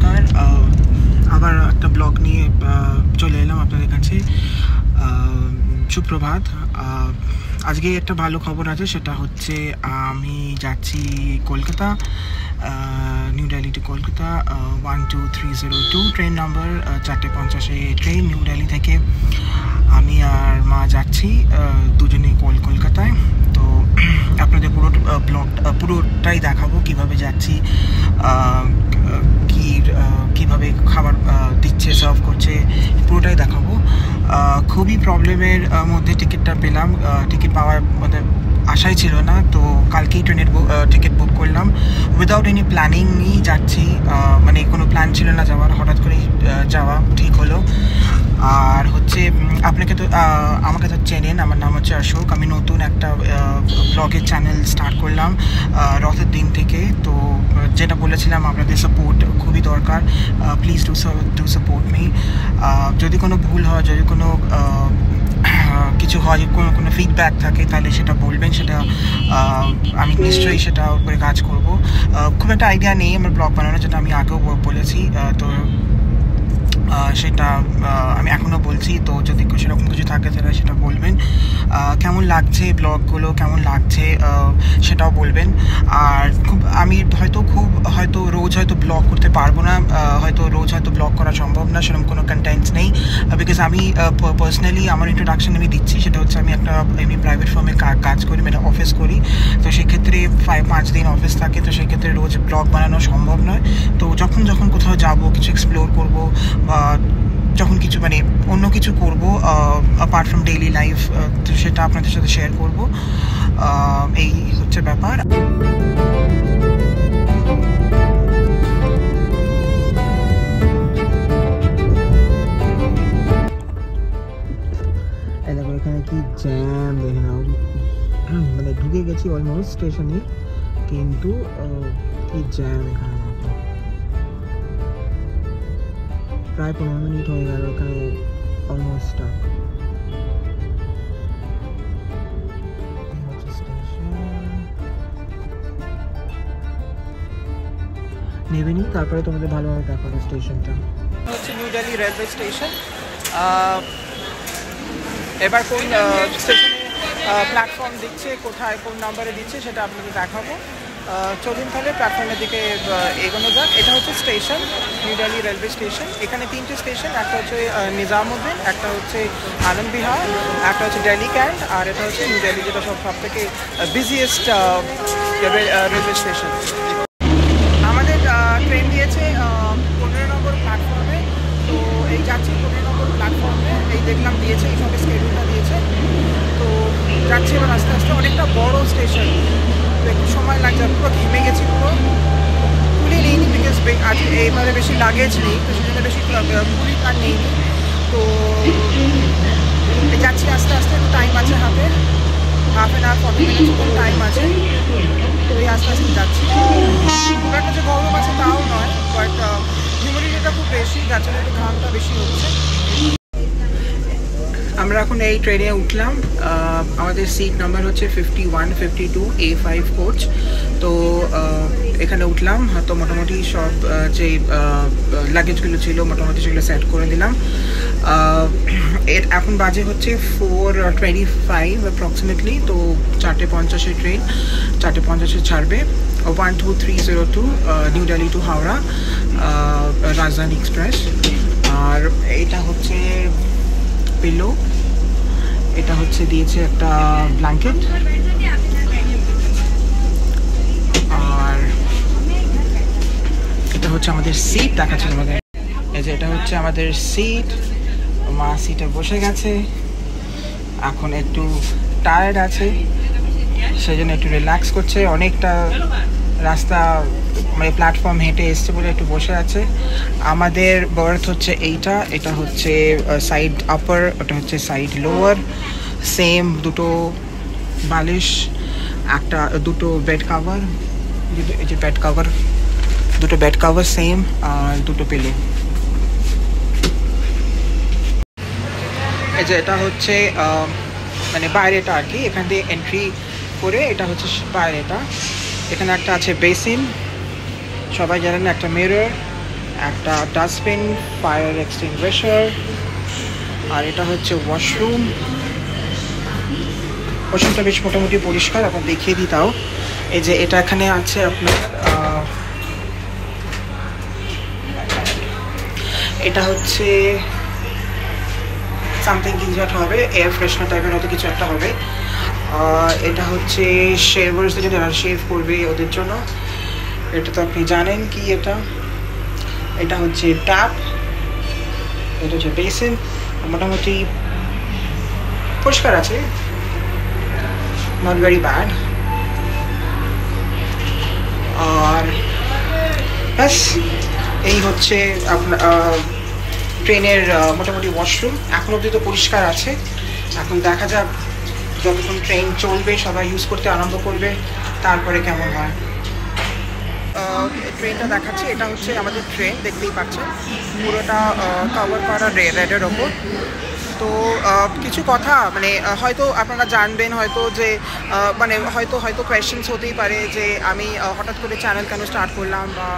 নমস্কার, আবার একটা ব্লগ নিয়ে চলে এলাম আপনাদের কাছে। সুপ্রভাত। আজকে একটা ভালো খবর আছে, সেটা হচ্ছে আমি যাচ্ছি Kolkata, new Delhi to Kolkata 12302 train number 4:50 train new Delhi থেকে। আমি আর মা যাচ্ছি দুজনে কলকাতায়। তো আপনাদের পুরোটাই দেখাবো কিভাবে যাচ্ছি, কিভাবে খাবার দিচ্ছে, সার্ভ করছে, পুরোটাই দেখাবো। খুবই প্রবলেমের মধ্যে টিকিটটা পেলাম। টিকিট পাওয়ার মধ্যে আশাই ছিল না, তো কালকেই ট্রেনের টিকিট বুক করলাম। উইদাউট এনি প্ল্যানিংই যাচ্ছি, মানে কোনো প্ল্যান ছিল না যাওয়ার, হঠাৎ করেই যাওয়া ঠিক হলো। আর হচ্ছে আপনাকে তো আমাকে তো চেনেন, আমার নাম হচ্ছে অশোক। আমি নতুন একটা ব্লগের চ্যানেল স্টার্ট করলাম রথের দিন থেকে। তো যেটা বলেছিলাম, আপনাদের সাপোর্ট খুবই দরকার। Please do support me. যদি কোনো ভুল হয়, যদি কোনো কিছু হয়, কোনো ফিডব্যাক থাকে, তাহলে সেটা বলবেন। সেটা আমি নিশ্চয়ই সেটা উপরে কাজ করব। খুব একটা আইডিয়া নেই আমার ব্লগ বানানো, যেটা আমি আগেও বলেছি। তো সেটা আমি এখনও বলছি। তো যদি সেরকম কিছু থাকে তাহলে সেটা বলবেন। কেমন লাগছে ব্লগগুলো, কেমন লাগছে সেটাও বলবেন। আর আমি হয়তো রোজ ব্লগ করতে পারবো না, রোজ ব্লগ করা সম্ভব না, সেরকম কোনো কন্টেন্টস নেই। বিকজ আমি পার্সোনালি আমার ইন্ট্রোডাকশন আমি দিচ্ছি, সেটা হচ্ছে আমি একটা প্রাইভেট ফার্মে কাজ করি, মানে অফিস করি। তো সেক্ষেত্রে 5 দিন অফিস থাকে, তো সেক্ষেত্রে রোজ ব্লগ বানানো সম্ভব নয়। তো যখন কোথাও যাবো, কিছু এক্সপ্লোর করবো, বা যখন কিছু মানে অন্য কিছু করবো অ্যাপার্ট ফ্রম ডেইলি লাইফ, তো সেটা আপনাদের সাথে শেয়ার করবো। এই হচ্ছে ব্যাপার। দেখো এখানে কি জ্যাম, দেখে নাও। মানে ঢুকে গেছি অলমোস্ট স্টেশনে, কিন্তু কি জ্যাম এখানে। প্রায় 15 মিনিট হয়ে গেল এখানে অলমোস্ট স্টাক। নেবে নি, তারপরে তোমাদের ভালোভাবে দেখাবো স্টেশনটা। হচ্ছে নিউ দিল্লি রেলওয়ে স্টেশন। এবার কোন স্টেশনে প্ল্যাটফর্ম দিচ্ছে, কোথায় কোন নাম্বারে দিচ্ছে, সেটা আপনাদের দেখাবো। চলুন তাহলে প্ল্যাটফর্মের দিকে এগোনো যাক। এটা হচ্ছে station, new Delhi railway station. এখানে 3টে স্টেশন, একটা হচ্ছে নিজামুদ্দিন, একটা হচ্ছে আনন্দ বিহার, একটা হচ্ছে দিল্লি ক্যান্ট, আর এটা হচ্ছে নিউ দিল্লি, যেটা সব থেকে বিজিয়েস্ট রেলওয়ে স্টেশন। আমাদের ট্রেন দিয়েছে 15 নম্বর প্ল্যাটফর্মে। তো এই যাচ্ছি 15 নম্বর প্ল্যাটফর্মে। এই দেখলাম দিয়েছে, এই সঙ্গে স্কেডিউলটা দিয়েছে। তো যাচ্ছি এবার আস্তে আস্তে। অনেকটা বড় স্টেশন, তো একটু সময় লাগছে। পুরো ঘেমে গেছি, পুরো খুলে নিইনি, বিকজ আজকে এইবারে বেশি লাগেজ নেই, তো সেজন্য বেশি পুলি আর নেইনি। তো যাচ্ছি আস্তে আস্তে, একটু টাইম আছে হাতে, হাফ অ্যান আওয়ার 40 মিনিটস মতন টাইম আছে। তো এই আস্তে আস্তে যাচ্ছি। খুব একটা যে গরম আছে তাও নয়, বাট হিউমিডিটিটা খুব বেশি, যার জন্য একটু ঘামটা বেশি হচ্ছে। আমরা এখন এই ট্রেনে উঠলাম। আমাদের সিট নাম্বার হচ্ছে 51-52 A5 কোচ। তো এখানে উঠলাম। তো মোটামুটি সব যে লাগেজগুলো ছিল মোটামুটি সেগুলো সেট করে দিলাম। এখন বাজে হচ্ছে 4:25 অ্যাপ্রক্সিমেটলি। তো 4:50 ট্রেন, 4:50 ছাড়বে। 12302 নিউ দিল্লি টু হাওড়া রাজধানী এক্সপ্রেস। আর এটা হচ্ছে পিলো, এটা হচ্ছে দিয়েছে একটা ব্ল্যাঙ্কেট। আর এটা হচ্ছে আমাদের সিট, দেখাচ্ছে আমাদের। এই যে এটা হচ্ছে আমাদের সিট। মা সিটে বসে গেছে, এখন একটু টায়ার্ড আছে, সেই জন্য একটু রিল্যাক্স করছে। অনেকটা রাস্তা মানে প্ল্যাটফর্ম হেঁটে এসছে বলে একটু বসে আছে। আমাদের বার্থ হচ্ছে এটা হচ্ছে সাইড আপার, ওটা হচ্ছে সাইড লোয়ার। সেম দুটো বালিশ, দুটো বেড কাভার, এই যে দুটো বেড কাভার সেম, আর দুটো পিলো। এই যে এটা হচ্ছে মানে বাইরেটা আর কি, এখান দিয়ে এন্ট্রি করে এটা হচ্ছে বাইরেটা। এখানে একটা আছে বেসিন, সবাই জানেন, একটা মিরর, একটা ডাস্টবিন, ফায়ার এক্সটিংগুইশার, আর এটা হচ্ছে ওয়াশরুম। ওয়াশরুমটা বেশ মোটামুটি পরিষ্কার, আপনার দেখিয়ে দিই তাও। এই যে এটা এখানে আছে আপনার, এটা হচ্ছে সামথিং কিছু একটা হবে, এয়ার ফ্রেশনার টাইপের হয়তো কিছু একটা হবে। এটা হচ্ছে শেভার্সদের জন্য, যারা শেভ করবে ওদের জন্য। এটা তো আপনি জানেন কি এটা। এটা হচ্ছে ট্যাপ, এটা হচ্ছে বেসিন। মোটামুটি পরিষ্কার আছে, নট ভেরি ব্যাড। আর ব্যাস এই হচ্ছে আপনার ট্রেনের মোটামুটি ওয়াশরুম। এখন অবধি তো পরিষ্কার আছে। এখন দেখা যাক যতক্ষণ ট্রেন চলবে, সবাই ইউজ করতে আরম্ভ করবে, তারপরে কেমন হয়। ট্রেনটা দেখাচ্ছে, এটা হচ্ছে আমাদের ট্রেন, দেখতেই পাচ্ছেন পুরোটা কভার করা রেডের ওপর। তো কিছু কথা মানে হয়তো আপনারা জানবেন হয়তো যে মানে হয়তো কোয়েশ্চেন্স হতেই পারে যে আমি হঠাৎ করে চ্যানেল কেন স্টার্ট করলাম, বা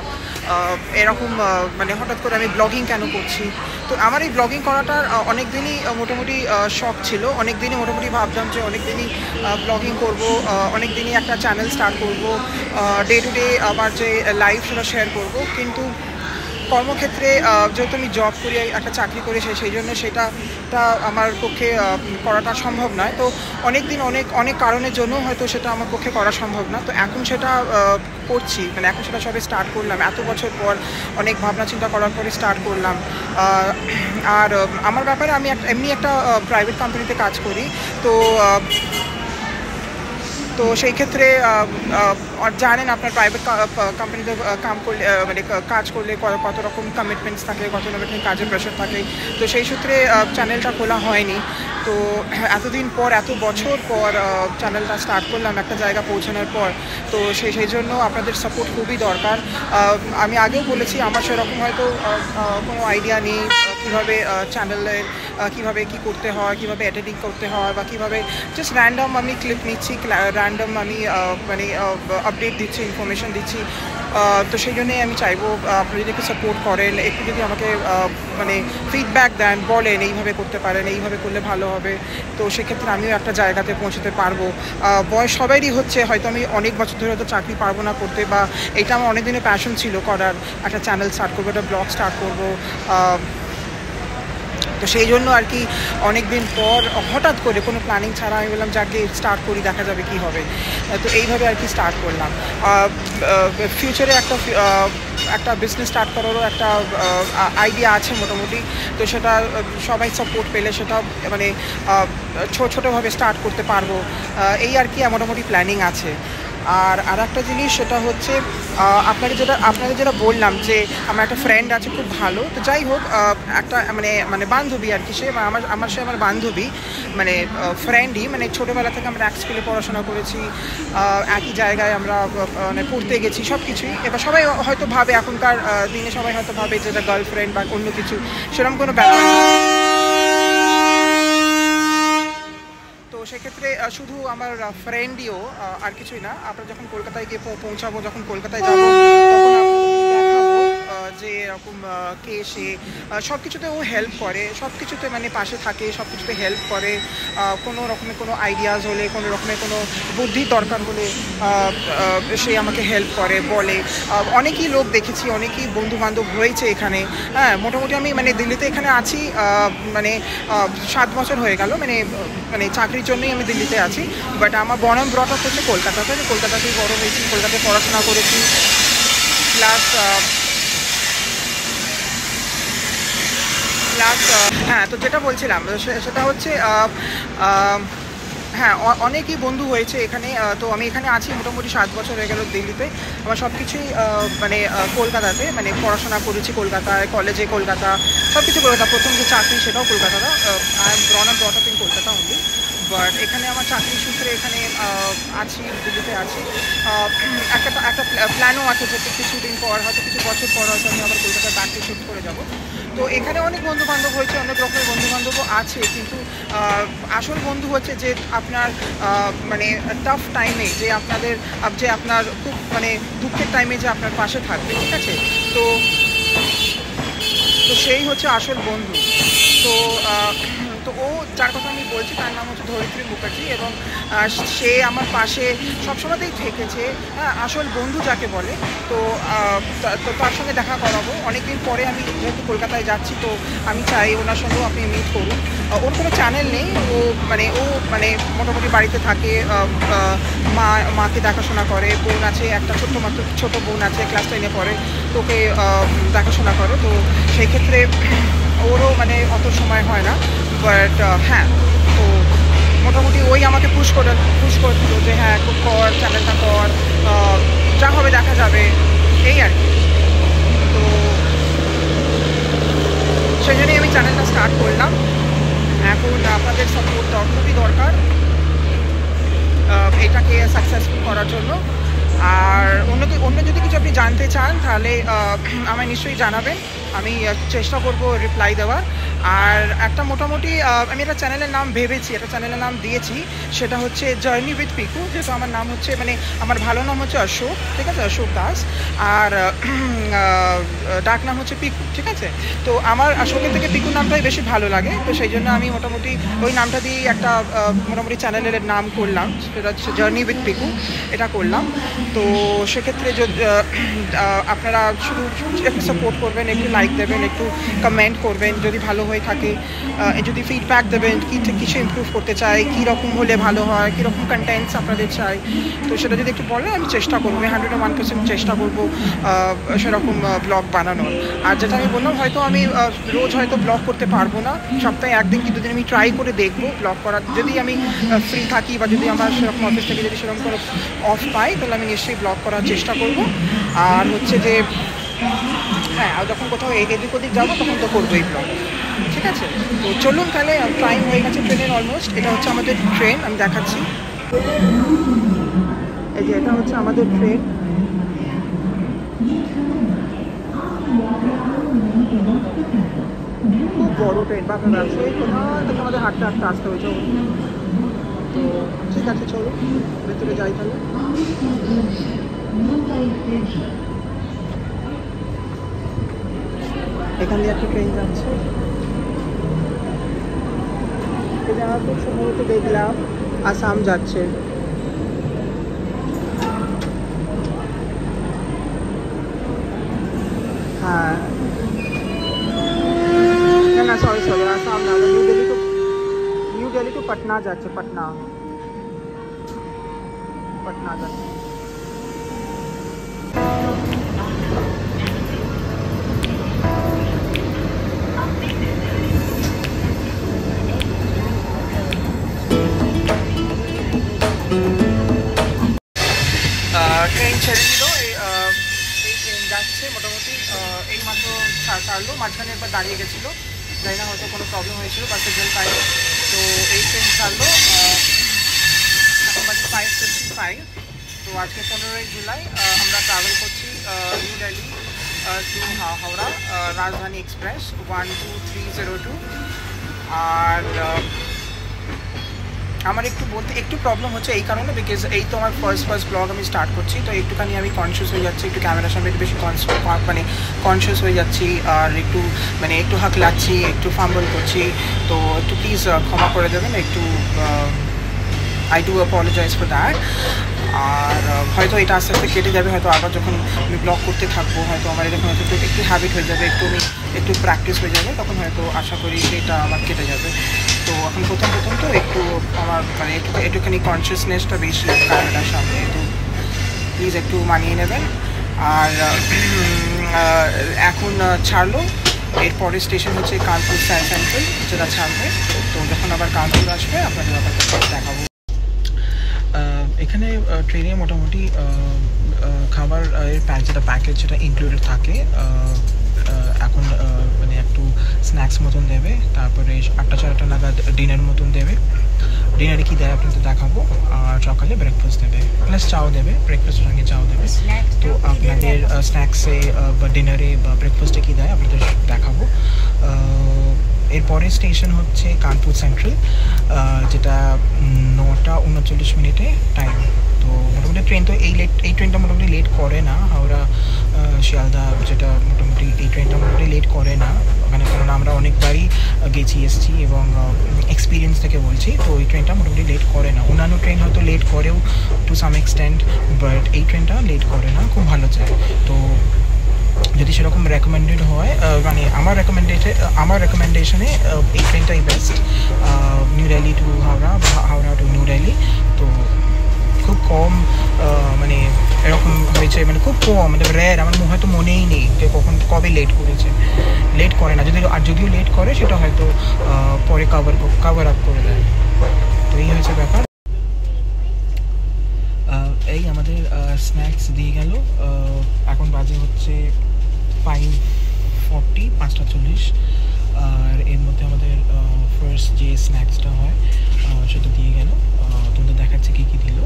এরকম মানে হঠাৎ করে আমি ব্লগিং কেন করছি। তো আমার এই ব্লগিং করাটার অনেক দিনই মোটামুটি শখ ছিল। অনেক দিনই মোটামুটি ভাবতাম যে অনেক দিনই ব্লগিং করব, অনেক দিনই একটা চ্যানেল স্টার্ট করব, ডে টু ডে আমার যে লাইফ সেটা শেয়ার করব। কিন্তু কর্মক্ষেত্রে যেহেতু আমি জব করি, একটা চাকরি করি, সেই জন্য সেটা আমার পক্ষে করাটা সম্ভব নয়। তো অনেক কারণের জন্য হয়তো সেটা আমার পক্ষে করা সম্ভব না। তো এখন সেটা করছি, মানে এখন সেটা সবে স্টার্ট করলাম, এত বছর পর অনেক ভাবনা চিন্তা করার পরে স্টার্ট করলাম। আর আমার ব্যাপারে আমি এমনি একটা প্রাইভেট কোম্পানিতে কাজ করি। তো সেই ক্ষেত্রে জানেন আপনার প্রাইভেট কোম্পানিতে কাজ করলে কত রকম কমিটমেন্টস থাকে, কত রকম কাজের প্রেশার থাকে। তো সেই সূত্রে চ্যানেলটা খোলা হয়নি। তো এতদিন পর, এত বছর পর চ্যানেলটা স্টার্ট করলাম একটা জায়গা পৌঁছানোর পর। তো সেই জন্য আপনাদের সাপোর্ট খুবই দরকার। আমি আগেও বলেছি আমার সেরকম হয়তো কোনো আইডিয়া নেই কীভাবে চ্যানেলের কীভাবে কী করতে হয়, কীভাবে এডিটিং করতে হয়, বা কীভাবে জাস্ট র্যান্ডম আমি ক্লিপ নিচ্ছি, র্যান্ডম আমি মানে আপডেট দিচ্ছি, ইনফরমেশন দিচ্ছি। তো সেই জন্যই আমি চাইবো আপনি যদি একটু সাপোর্ট করেন, একটু যদি আমাকে মানে ফিডব্যাক দেন, বলেন এইভাবে করতে পারেন, এইভাবে করলে ভালো হবে। তো সেক্ষেত্রে আমিও একটা জায়গাতে পৌঁছতে পারবো। বয়স সবারই হচ্ছে, হয়তো আমি অনেক বছর ধরে হয়তো চাকরি পারবো না করতে, বা এটা আমার অনেক দিনের প্যাশন ছিল করার, একটা চ্যানেল স্টার্ট করবো, একটা ব্লগ স্টার্ট করবো। তো সেই জন্য আর কি অনেক দিন পর হঠাৎ করে কোনো প্ল্যানিং ছাড়া আমি বললাম যাকে স্টার্ট করি, দেখা যাবে কি হবে। তো এইভাবে আর কি স্টার্ট করলাম। ফিউচারে একটা বিজনেস স্টার্ট করারও একটা আইডিয়া আছে মোটামুটি। তো সেটা সবাই সাপোর্ট পেলে সেটা মানে ছোটোভাবে স্টার্ট করতে পারবো, এই আর কি মোটামুটি প্ল্যানিং আছে। আর একটা জিনিস সেটা হচ্ছে আপনাদের যেটা বললাম যে আমার একটা ফ্রেন্ড আছে খুব ভালো। তো যাই হোক, একটা মানে বান্ধবী আর কি, সে আমার বান্ধবী, মানে ফ্রেন্ডই, মানে ছোটোবেলা থেকে আমরা এক স্কুলে পড়াশোনা করেছি, একই জায়গায় আমরা মানে পড়তে গেছি, সব কিছুই। এবার সবাই হয়তো ভাবে, এখনকার দিনে সবাই হয়তো ভাবে যে এটা গার্লফ্রেন্ড বা অন্য কিছু, সেরকম কোনো ব্যাপার না। সেক্ষেত্রে শুধু আমার ফ্রেন্ডইও, আর কিছুই না। আপনারা যখন কলকাতায় গিয়ে পৌঁছাবো, যখন কলকাতায় যাবো, তখন দেখাবো যে এরকম কে সে। সব কিছুতে ও হেল্প করে, সব কিছুতে মানে পাশে থাকে, সব কিছুতে হেল্প করে। কোনো রকমের কোনো আইডিয়াস হলে, কোনো রকমের কোনো বুদ্ধির দরকার হলে সে আমাকে হেল্প করে, বলে। অনেকই লোক দেখেছি, অনেকই বন্ধুবান্ধব হয়েছে এখানে। হ্যাঁ, মোটামুটি আমি মানে দিল্লিতে এখানে আছি মানে 7 বছর হয়ে গেল, মানে চাকরির জন্যই আমি দিল্লিতে আছি। বাট আমার বর্ন ব্রট আপ হচ্ছে কলকাতাতে। আমি কলকাতাতেই বড় হয়েছি, কলকাতায় পড়াশোনা করেছি। প্লাস হ্যাঁ, তো যেটা বলছিলাম সেটা হচ্ছে হ্যাঁ, অনেকই বন্ধু হয়েছে এখানে। তো আমি এখানে আছি মোটামুটি 7 বছর হয়ে গেল দিল্লিতে। আমার সব কিছুই মানে কলকাতাতে, মানে পড়াশোনা করেছি কলকাতায়, কলেজে কলকাতা, সব কিছু কলকাতা। প্রথম যে চাকরি সেটাও কলকাতাটা। I am born up brought up in Kolkata only. But এখানে আমার চাকরি সূত্রে এখানে আছি, দিল্লিতে আছি। একটা প্ল্যানও আছে যে কিছুদিন পর, হয়তো কিছু বছর পর হয়তো আমি আবার কলকাতার ব্যাংকে শিফট করে যাব। তো এখানে অনেক বন্ধুবান্ধব হয়েছে, অনেক রকমের বন্ধুবান্ধবও আছে। কিন্তু আসল বন্ধু হচ্ছে যে আপনার মানে টাফ টাইমে, যে আপনার খুব মানে দুঃখের টাইমে যে আপনার পাশে থাকবে, ঠিক আছে? তো তো সেই হচ্ছে আসল বন্ধু। তো তো ও যার কথা আমি বলছি তার নাম হচ্ছে ধরিত্রী মুখার্জি, এবং সে আমার পাশে সবসময়তেই থেকেছে, হ্যাঁ, আসল বন্ধু যাকে বলে। তো তার সঙ্গে দেখা করাবো অনেকদিন পরে। আমি যেহেতু কলকাতায় যাচ্ছি, তো আমি চাই ওনার সঙ্গেও আপনি মিট করুন। ওর কোনো চ্যানেল নেই, ও মানে মোটামুটি বাড়িতে থাকে, মাকে দেখাশোনা করে, বোন আছে একটা ছোটো বোন আছে, ক্লাস 10-এ পড়ে, তোকে দেখাশোনা করে। তো সেই ক্ষেত্রে ওরও মানে অত সময় হয় না, বাট হ্যাঁ, তো মোটামুটি ওই আমাকে পুশ করছিল যে হ্যাঁ খুব কর, চ্যানেলটা কর, যা হবে দেখা যাবে, এই আর কি। তো সেই জন্যই আমি চ্যানেলটা স্টার্ট করলাম। এখন আপনাদের সাপোর্ট খুবই দরকার এটাকে সাকসেসফুল করার জন্য। আর অন্য যদি কিছু আপনি জানতে চান তাহলে আমায় নিশ্চয়ই জানাবেন, আমি চেষ্টা করব রিপ্লাই দেওয়ার। আর একটা মোটামুটি আমি একটা চ্যানেলের নাম ভেবেছি, একটা চ্যানেলের নাম দিয়েছি, সেটা হচ্ছে জার্নি উইথ পিকু। যেহেতু আমার নাম হচ্ছে মানে আমার ভালো নাম হচ্ছে অশোক, ঠিক আছে, অশোক দাস, আর ডাক নাম হচ্ছে পিকু, ঠিক আছে। তো আমার অশোকের থেকে পিকু নামটাই বেশি ভালো লাগে, তো সেই জন্য আমি মোটামুটি ওই নামটা দিয়েই একটা মোটামুটি চ্যানেলের নাম করলাম, সেটা হচ্ছে জার্নি উইথ পিকু, এটা করলাম। তো সেক্ষেত্রে আপনারা শুধু একটু সাপোর্ট করবেন, একটু লাইক দেবেন, একটু কমেন্ট করবেন যদি ভালো হয়ে থাকে, যদি ফিডব্যাক দেবেন কিছু ইমপ্রুভ করতে চাই, কীরকম হলে ভালো হয়, কীরকম কন্টেন্টস আপনাদের চাই, তো সেটা যদি একটু বলেন আমি চেষ্টা করবো, আমি 101% চেষ্টা করবো সেরকম ব্লগ বানানোর। আর যেটা আমি বললাম, হয়তো আমি রোজ হয়তো ব্লগ করতে পারবো না, সপ্তাহে একদিন কি দুদিন আমি ট্রাই করে দেখবো ব্লগ করার, যদি আমি ফ্রি থাকি বা যদি আমার সেরকম অফিস থেকে যদি সেরকম কোনো অফ পাই তাহলে আমি নিশ্চয়ই ব্লগ করার চেষ্টা করব। আর হচ্ছে যে হ্যাঁ, আর যখন কোথাও এদিক ওদিক যাবো তখন তো করবোই ব্লগ, ঠিক আছে। তো চলুন তাহলে, টাইম হয়ে গেছে ট্রেনের অলমোস্ট। এটা হচ্ছে আমাদের ট্রেন, আমি দেখাচ্ছি, এই যে এটা হচ্ছে আমাদের ট্রেন। খুব বড় ট্রেন, বা ব্যবসায়ী কোথাও থেকে আমাদের হাঁটতে হাঁটতে আসতে হয়েছে। তো ঠিক আছে, চলো ভেতরে যাই তাহলে। এখান দিয়ে একটা ট্রেন যাচ্ছে, আমরা খুব সম্ভবত দেখলাম আসাম যাচ্ছে। হ্যাঁ, না সরি আসাম না, নিউ দিল্লি টু পাটনা যাচ্ছে, পাটনা যাচ্ছে। ট্রেন ছেড়ে দিল, এই ট্রেন যাচ্ছে মোটামুটি, এই মাত্র ছাড়লো, মাঝখানে একবার দাঁড়িয়ে গেছিলো, জানি না হয়তো কোনো প্রবলেম হয়েছিল বা সিগন্যাল পাইনি। তো এই ট্রেন ছাড়লো, এখন বাজে 5:55। তো আজকে 15ই জুলাই আমরা ট্রাভেল করছি নিউ দিল্লি টু হাওড়া রাজধানী এক্সপ্রেস 12302। আর আমার একটু প্রবলেম হচ্ছে এই কারণে, বিকজ এই তো আমার ফার্স্ট ব্লগ আমি স্টার্ট করছি, তো একটুখানি আমি কনসিয়াস হয়ে যাচ্ছি, একটু ক্যামেরার সামনে একটু বেশি মানে কনসিয়াস হয়ে যাচ্ছি, আর একটু হাঁকলাচ্ছি, একটু ফাম্বল করছি, তো একটু প্লিজ ক্ষমা করে দেবেন, একটু I do apologize for that. আর হয়তো এটা আস্তে আস্তে কেটে যাবে, হয়তো আবার যখন আমি ব্লগ করতে থাকবো হয়তো আমার এরকম হয়তো একটু হ্যাবিট হয়ে যাবে, একটু প্র্যাকটিস হয়ে যাবে, তখন হয়তো আশা করি এটা আমার কেটে যাবে। তো এখন প্রথম তো একটু আমার মানে একটুখানি কনসিয়াসনেসটা বেশি ক্যামেরার সামনে, তো প্লিজ একটু মানিয়ে নেবেন। আর এখন ছাড়লো, এরপরের স্টেশন হচ্ছে কানপুর সেন্ট্রাল, যেটা ছাড়বে। তো যখন আবার কানপুর আসবে আপনাদের আবার দেখাবো। এখানে ট্রেনে মোটামুটি খাবার যেটা প্যাকেজ যেটা ইনক্লুডেড থাকে, এখন মানে একটু স্ন্যাক্স মতন দেবে, তারপরে 8টা নাগাদ ডিনার মতন দেবে। ডিনারে কী দেয় আপনাদের দেখাবো, আর সকালে ব্রেকফাস্ট দেবে, প্লাস চাও দেবে, ব্রেকফাস্টের সঙ্গে চাও দেবে। তো আপনাদের স্ন্যাক্সে বা ডিনারে বা ব্রেকফাস্টে কী দেয় আপনাদের দেখাবো। এরপরে স্টেশন হচ্ছে কানপুর সেন্ট্রাল, যেটা 9টা 39 টাইম। তো মোটামুটি ট্রেন তো এই ট্রেনটা মোটামুটি লেট করে না, হাওড়া শিয়ালদা, যেটা মোটামুটি এই ট্রেনটা মোটামুটি লেট করে না ওখানে, কারণ আমরা অনেকবারই গেছি এসছি এবং এক্সপিরিয়েন্স থেকে বলছি। তো এই ট্রেনটা মোটামুটি লেট করে না। অন্যান্য ট্রেন হয়তো লেট করেও টু সাম এক্সটেন্ট, বাট এই ট্রেনটা লেট করে না, খুব ভালো যায়। তো যদি সেরকম রেকমেন্ডেড হয়, মানে আমার রেকমেন্ডেশনে এই ট্রেনটাই বেস্ট, নিউ দিল্লি টু হাওড়া বা হাওড়া টু নিউ দিল্লি। তো খুব কম মানে এরকম হয়েছে, মানে খুব কম, মানে রেয়ার, আমার হয়তো মনেই নেই যে কবে লেট করেছে। লেট করে না, যদিও লেট করে সেটা হয়তো পরে কাভার আপ করে দেয়। তো এই হয়েছে ব্যাপার। এই আমাদের স্ন্যাক্স দিয়ে গেল, এখন বাজে হচ্ছে 5:40, 5:40। আর এর মধ্যে আমাদের ফার্স্ট যে স্ন্যাক্সটা হয় সেটা দিয়ে গেল। তোমাদের দেখাচ্ছে কী কী দিল।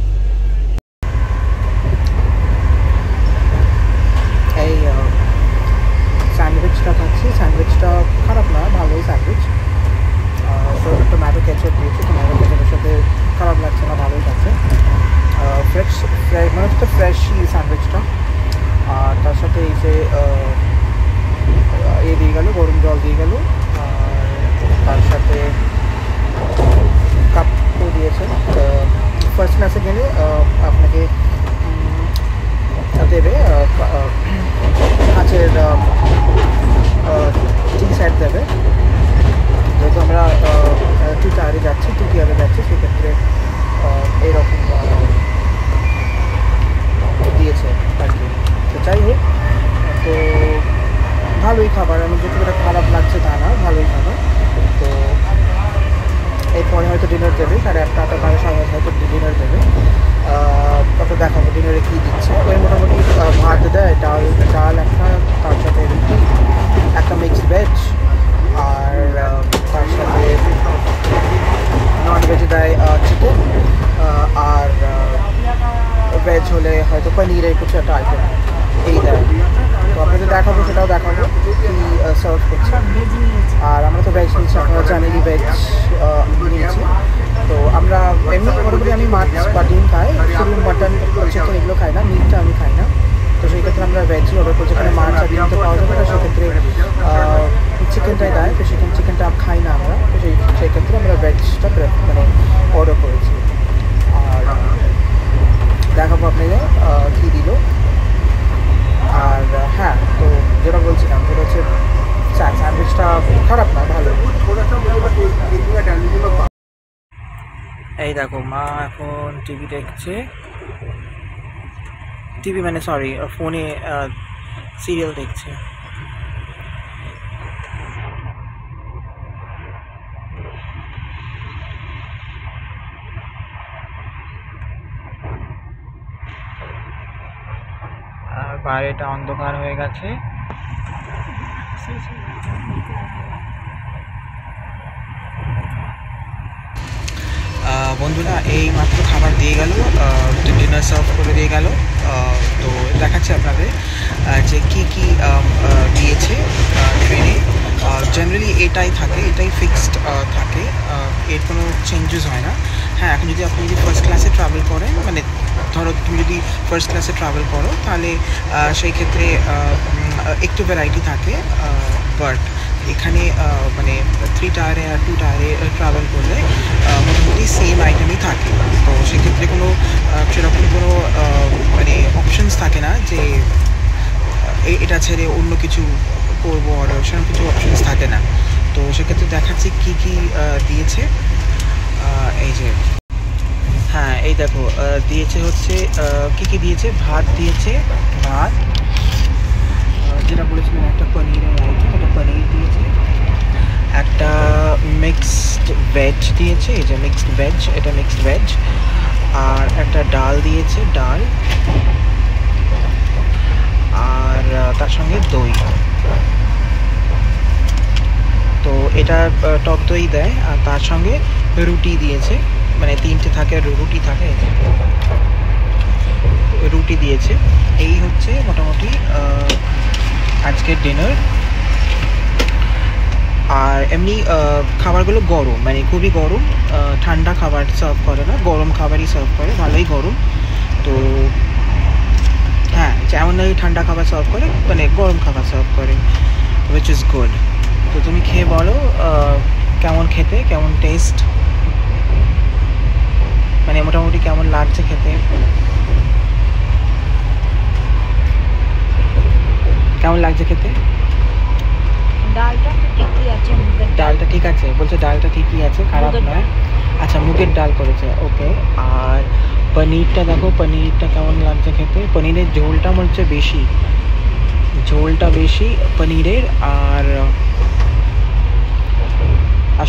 এই স্যান্ডউইচটা খাচ্ছি, স্যান্ডউইচটা খারাপ না, ভালোই স্যান্ডউইচ। টমেটো কেচাপ দিয়েছি, টমেটো কেচাপের সাথে খারাপ লাগছে না, ভালোই লাগছে। ফ্রেশ মানে হচ্ছে ফ্রেশই স্যান্ডউইচটা। আর তার সাথে এই যে দিয়ে গেল, গরম জল দিয়ে গেল। আর তার সাথে কাপও দিয়েছে। ফার্স্ট ক্লাসে গেলে আপনাকে দেবে কাঁচের টি সেট দেবে। যেহেতু আমরা 2 টায়ারে যাচ্ছি, 2 গিয়ারে যাচ্ছি, সেক্ষেত্রে এইরকম দিয়েছে আর কি। তো যাই হোক, তো ভালোই খাবার, আমি যেহেতু এটা খারাপ লাগছে তা না, ভালোই খাবার। তো এরপরে হয়তো ডিনার দেবে, 8:30 হয়তো ডিনার দেবে। কত দেখাবো ডিনারে কী দিচ্ছে। ওই মোটামুটি ভাত দেয়, ডাল একটা, তার সাথে রুটি, একটা মিক্সড ভেজ, আর তার সাথে নন ভেজে দেয় চিকেন, আর ভেজ হলে হয়তো পনিরের কিছু একটা আইটেম এই দেয়। তো আপনাদের দেখাবো, সেটাও দেখাবো কী সার্ভ করছে। আর আমরা তো ভেজ নিচ্ছি, আপনারা জানেনই ভেজ নিয়েছি। তো আমরা এমনি মোটামুটি আমি মাছ বা ডিম খাই, শুধু মাটন চিকেন এগুলো খাই না, মিটটা আমি খাই না। তো সেই ক্ষেত্রে আমরা ভেজই অর্ডার করছি, যেখানে মাছ আর ডিম তো পাওয়া যাবে না, সেক্ষেত্রে চিকেনটাই দেয়। তো চিকেনটা খাই না আমরা, তো সেই ক্ষেত্রে আমরা ভেজটা মানে অর্ডার করেছি। আর দেখাবো আপনাদের কী দিল। আর হ্যাঁ, তো যেটা বলছিলাম সেটা হচ্ছে স্যান্ডউইচটা খারাপ না, ভালো। এই দেখো, মা এখন টিভি দেখছে, টিভি মানে সরি ফোনে সিরিয়াল দেখছে। আর বাইরেটা অন্ধকার হয়ে গেছে। বন্ধুরা এই মাত্র খাবার দিয়ে গেল, ডিনার সার্ভ করে দিয়ে গেল। তো দেখাচ্ছে আপনাদের যে কী কী দিয়েছে ট্রেনে। জেনারেলি এটাই থাকে, এটাই ফিক্সড থাকে, এর কোনো চেঞ্জেস হয় না। হ্যাঁ, এখন যদি আপনি ফার্স্ট ক্লাসে ট্রাভেল করেন, মানে ধরো তুমি যদি ফার্স্ট ক্লাসে ট্রাভেল করো, তাহলে সেই ক্ষেত্রে একটু ভ্যারাইটি থাকে। বাট এখানে মানে 3 টায়ারে আর 2 টায়ারে ট্রাভেল করলে মোটামুটি সেম আইটেমই থাকে। তো সেক্ষেত্রে কোনো সেরকম কোনো মানে অপশানস থাকে না যে এটা ছেড়ে অন্য কিছু করবো, আর সেরকম কিছু অপশানস থাকে না। তো সেক্ষেত্রে দেখাচ্ছি কী কী দিয়েছে। এই যে হ্যাঁ, এই দেখো দিয়েছে হচ্ছে কী কী দিয়েছে। ভাত দিয়েছে, ভাত যেটা বলেছিলেন, একটা পনিরের আইটেম, একটা পনির দিয়েছে, একটা মিক্সড ভেজ দিয়েছে, এই যে মিক্সড ভেজ, এটা মিক্সড ভেজ। আর একটা ডাল দিয়েছে, ডাল, আর তার সঙ্গে দই। তো এটা টক দই দেয়, আর তার সঙ্গে রুটি দিয়েছে, মানে 3টে থাকে, রুটি থাকে, রুটি দিয়েছে। এই হচ্ছে মোটামুটি আজকের ডিনার। আর এমনি খাবারগুলো গরম, মানে খুবই গরম, ঠান্ডা খাবার সার্ভ করে না, গরম খাবারই সার্ভ করে, ভালোই গরম। তো হ্যাঁ, যেমন নাকি ঠান্ডা খাবার সার্ভ করে, মানে গরম খাবার সার্ভ করে, উইচ ইজ গুড। তো তুমি খেয়ে বলো কেমন খেতে, কেমন টেস্ট, মানে মোটামুটি কেমন লাগছে খেতে, কেমন লাগছে খেতে? ডালটা ঠিকই আছে, ডালটা ঠিক আছে বলছে, ডালটা ঠিকই আছে, খারাপ নয়। আচ্ছা, মুগের ডাল করেছে, ওকে। আর পনিরটা দেখো, পনিরটা কেমন লাগছে খেতে? পনিরের ঝোলটা মনে হচ্ছে বেশি, ঝোলটা বেশি পনিরের। আর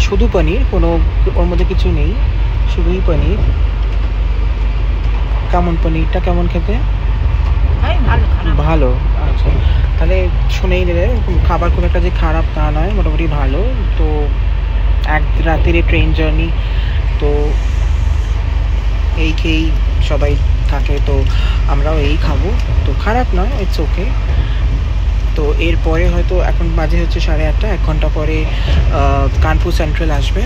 শুধু পনির, কোনো ওর মধ্যে কিছু নেই, শুধুই পনির। কেমন পনিরটা কেমন খেতে? ভালো। আচ্ছা, তাহলে শুনেই নিলে খাবার খুব একটা যে খারাপ তা নয়, মোটামুটি ভালো। তো এক রাতের ট্রেন জার্নি, তো এই খেয়েই সবাই থাকে, তো আমরাও এই খাবো, তো খারাপ নয়, ইটস ওকে। তো এরপরে হয়তো এখন বাজে হচ্ছে 8:30, 1 ঘন্টা পরে কানপুর সেন্ট্রাল আসবে।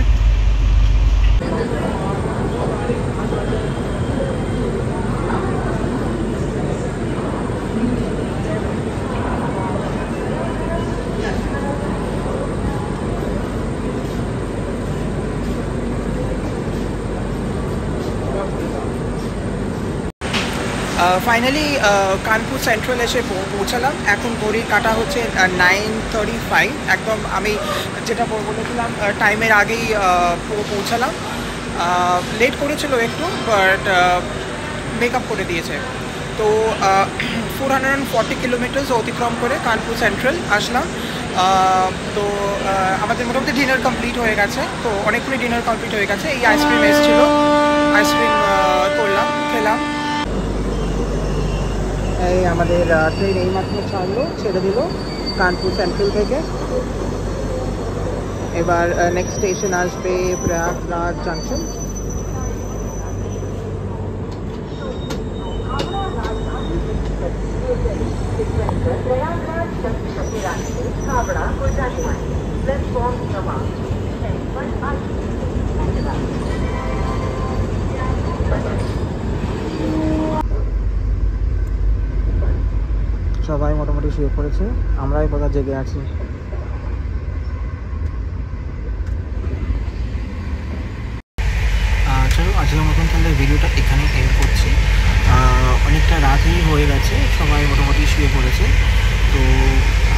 ফাইনালি কানপুর সেন্ট্রাল এসে পৌঁছালাম। এখন ঘড়ির কাটা হচ্ছে 9:35। একদম আমি যেটা বলেছিলাম টাইমের আগেই পৌঁছালাম। লেট করেছিল একটু, বাট মেকআপ করে দিয়েছে। তো 440 কিলোমিটার্স অতিক্রম করে কানপুর সেন্ট্রাল আসলাম। তো আমাদের মোটামুটি ডিনার কমপ্লিট হয়ে গেছে, তো অনেকক্ষণই ডিনার কমপ্লিট হয়ে গেছে। এই আইসক্রিম এসেছিল, আইসক্রিম করলাম, খেলাম। এই আমাদের ট্রেন এইমাত্র ছেড়ে দিল কানপুর সেন্ট্রাল থেকে। এবার নেক্সট স্টেশন আসবে প্রয়াগরাজ জাংশন। সবাই মোটামুটি শুয়ে পড়েছে, আমরাই বোধহয় জেগে আছি। চলো আজকের মতন তাহলে ভিডিওটা এখানেই এন্ড করছি। অনেকটা রাতই হয়ে গেছে, সবাই মোটামুটি শুয়ে পড়েছে। তো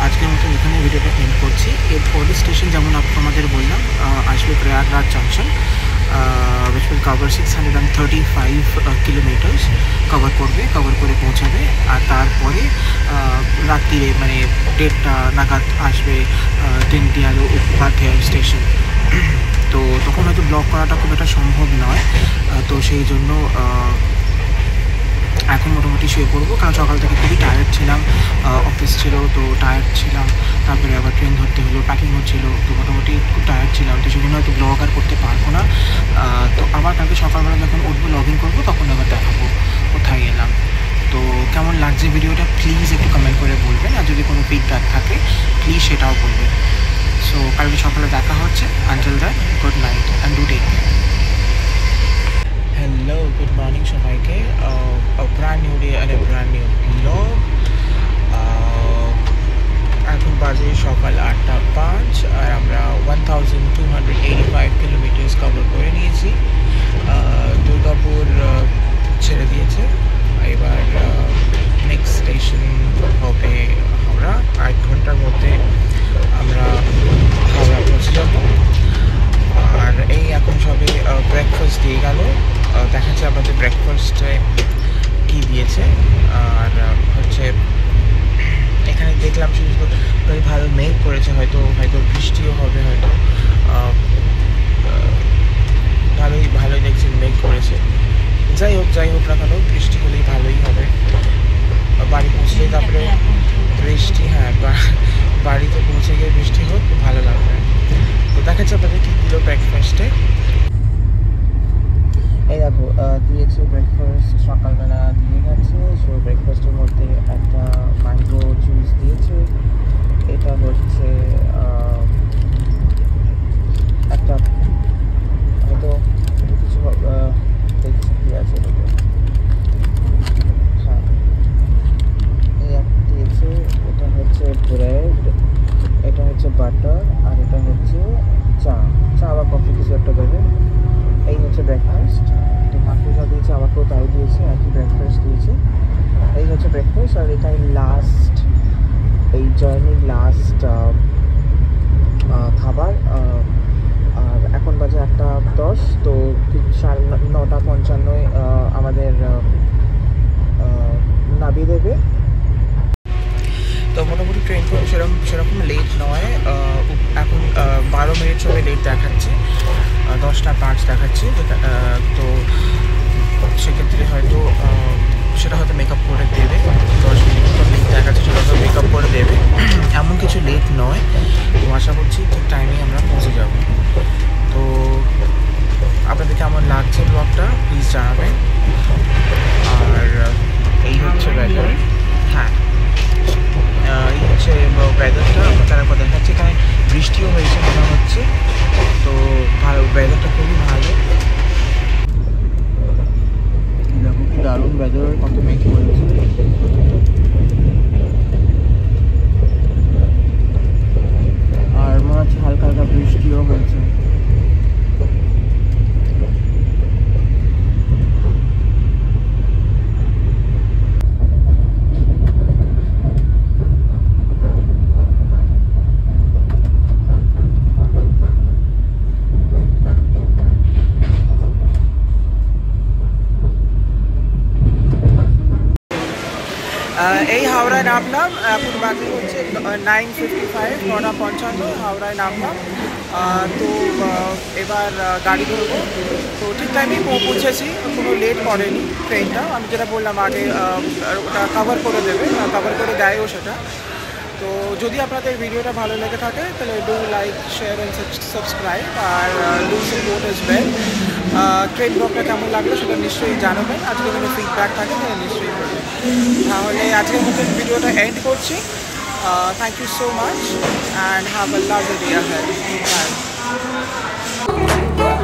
আজকের মতন এখানে ভিডিওটা এন্ড করছি। এর পরের স্টেশন যেমন আপনাদের বললাম আসবে Prayagraj junction, which will cover 635 kilometers cover করে পৌঁছাবে। আর তারপরে রাত্রিরে মানে 1:30 নাগাদ আসবে দীনদয়াল উপাধ্যায় স্টেশন। তো তখন হয়তো ব্লগ করাটা খুব একটা সম্ভব নয়, তো সেই জন্য এখন মোটামুটি শুয়ে পড়বো, কারণ সকাল থেকে খুবই টায়ার্ড ছিলাম, অফিস ছিল তো টায়ার্ড ছিলাম, তারপরে আবার ট্রেন ধরতে হলো, প্যাকিং হচ্ছিলো, তো মোটামুটি খুব টায়ার্ড ছিলাম, তো সেজন্য হয়তো ব্লগ আর করতে পারবো না। তো আবার কালকে সকালবেলা যখন উঠবো, লগ ইন করবো, তখন আবার দেখাবো কোথায় এলাম। তো কেমন লাগছে ভিডিওটা প্লিজ একটু কমেন্ট করে বলবেন, আর যদি কোনো ফিডব্যাক থাকে প্লিজ সেটাও বলবেন। সো কালকে সকালে দেখা হচ্ছে। Until then, good night and do take care. Hello, good morning সবাইকে। Brand new day and brand new blog. এখন বাজে সকাল 8:05 আর আমরা 1285 কিলোমিটার্স কভার করে নিয়েছি। দুর্গাপুর ছেড়ে দিয়েছে, এবার নেক্সট স্টেশন হবে হাওড়া। 1 ঘন্টার মধ্যে আমরা হাওড়া পৌঁছে যাব। আর এই এখন সবে ব্রেকফাস্ট দিয়ে গেল, দেখাচ্ছে আমাদের ব্রেকফাস্টে কী দিয়েছে। আর হচ্ছে এখানে দেখলাম শুধু ভালো মেঘ করেছে, হয়তো বৃষ্টিও হবে, হয়তো ভালোই দেখছি মেঘ করেছে। যাই হোক না কেন, বৃষ্টি হলেই ভালোই হবে। বাড়ি পৌঁছলেই তারপরে বৃষ্টি, হ্যাঁ বাড়িতে পৌঁছে গিয়ে বৃষ্টি হোক, ভালো লাগবে। তো দেখাচ্ছে আপনাদের কী দিল ব্রেকফাস্টে। এই দেখো দিয়েছে ব্রেকফাস্ট, সকালবেলা দিয়ে গেছে। সো ব্রেকফাস্টের মধ্যে একটা ম্যাঙ্গো জুস দিয়েছে, এটা হচ্ছে একটা হয়তো কিছু দেখছি কী আছে, এটাই লাস্ট, এই জার্নির লাস্ট খাবার। আর এখন বাজে 1:10, তো 9:55 আমাদের নামিয়ে দেবে। তো মোটামুটি ট্রেন তো সেরকম লেট নয়। এখন 12 মিনিট সময় লেট দেখাচ্ছে, 10:05 দেখাচ্ছে। তো সেক্ষেত্রে হয়তো সেটা হয়তো মেকআপ করে দেবে, 10 মিনিট লেট দেখাচ্ছে, সেটা হয়তো মেকআপ করে দেবে। এমন কিছু লেট নয়, তো আশা করছি ঠিক টাইমেই আমরা পৌঁছে যাব। তো আপনাদের কেমন লাগছে ব্লগটা প্লিজ জানাবেন। আর এই হচ্ছে ওয়েদার। হ্যাঁ, এই হচ্ছে ওয়েদারটা আপনার দেখাচ্ছে। এখানে বৃষ্টিও হয়েছে মনে হচ্ছে, তো ভালো, ওয়েদারটা খুবই ভালো। দেখো কি দারুণ ওয়েদার, কত মেঘ করেছে। আর মনে হচ্ছে হালকা হালকা বৃষ্টিও হয়েছে। এই হাওড়ায় নামলাম, এখন বাজে হচ্ছে 9:55, 9:55 হাওড়ায় নামলাম। তো এবার গাড়ি ধরবো। তো ঠিক টাইমেই পৌঁছেছি, কোনো লেট করেনি ট্রেনটা। আমি যেটা বললাম আগে, ওটা কভার করে দেবে, কভার করে দেয়ও সেটা। তো যদি আপনাদের ভিডিওটা ভালো লেগে থাকে তাহলে do like, share and subscribe, আর do support as well. Train ব্লগটা কেমন লাগলো সেটা নিশ্চয়ই জানাবেন। আজকে কোনো ফিডব্যাক থাকে তাহলে নিশ্চয়ই বলবেন। তাহলে আজকের মতন ভিডিওটা এন্ড করছি। Thank you so much and have a lovely day ahead. By.